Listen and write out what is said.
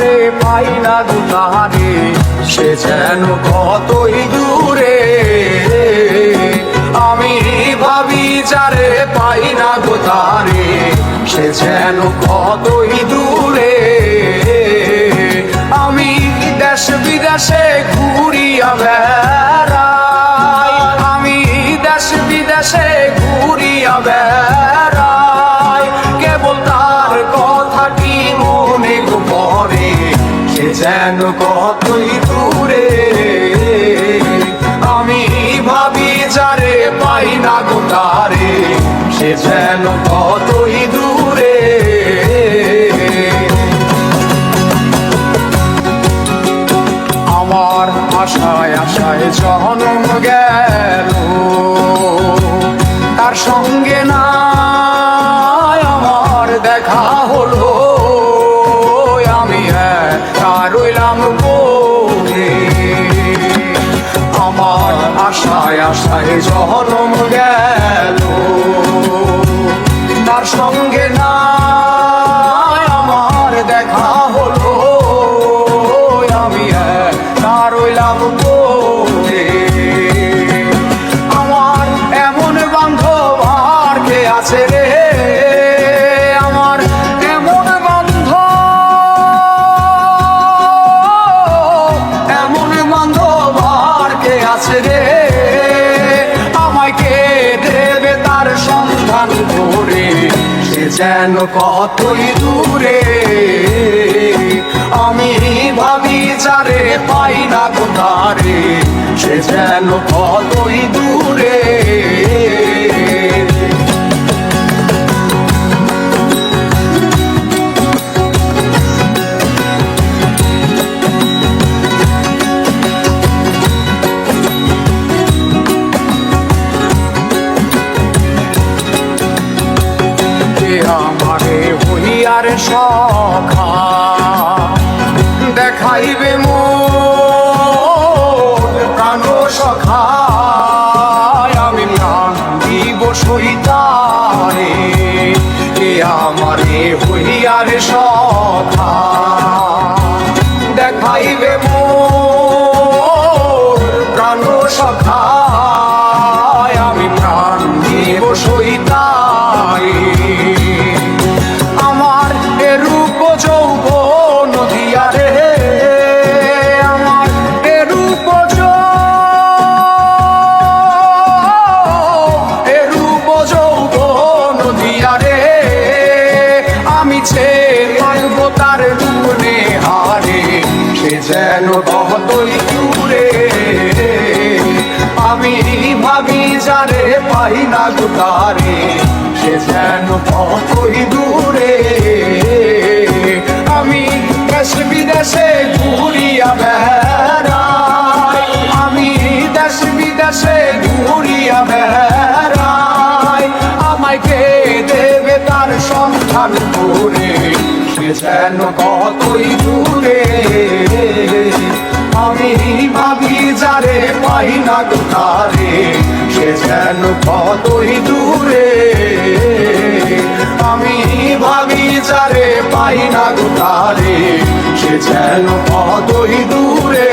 যারে পাই না গো তারে, সে যেন কতই দূরে। আমি ভাবি যারে পাই না গো তারে, সে যেন কতই দূরে। আমি দেশ বিদেশে ঘুরিয়া বেড়াই, আমি দেশ বিদেশে ঘুরিয়া বেড়াই, কেবল তার কথাটি মনে গো পড়ে, সে যেন কতই দূরে। আমি ভাবি যারে পাই না গো তারে, সে যেন কতই দূরে। আমার আশায় আশায় জনম গেল, তার সঙ্গে না আমার দেখা হলো। আমি একা রইলাম পড়ে, আমার আশায় আশায় জনম গেল, তার সঙ্গে না আমার দেখা হলো। আমি একা রইলাম পড়ে, আমার এমন বান্ধব আর কে আছে রে, আমার এমন বান্ধব, এমন বান্ধব আর কে আছে রে, আমায় কে দেবে তার সন্ধান করে, সে যেন কতই দূরে। আমি ভাবি যারে পাই না গো তারে, সে যেন কতই দূরে। আমারে হইয়ার সখা দেখাইবে মোর প্রাণ সখা, আমি প্রাণ দিব সইতারে। কে আমারে হইয়ার সখা দেখাইবে মোর প্রাণ সখা, আমি প্রাণ দিব সইতারে। আমার এরূপ যৌবন দিয়া রে, আমার এরূপ যৌবন দিয়া রে, আমি চেয়ে থাকবো তার গুণে হারে, সে যেন কতই দূরে। আমি ভাবি যারে পাই না গো তারে, সে যেন কতই দূরে। আমি দেশ বিদেশে ঘুরিয়া বেড়াই, আমি দেশ বিদেশে ঘুরিয়া বেড়াই, আমায় কে দেবে তার সন্ধান করে, সে যেন কতই দূরে। আমি ভাবি যারে পাই না গো তারে, সে যেন কতই দূরে। আমি ভাবি যারে পাই না গো তারে, সে যেন কতই দূরে।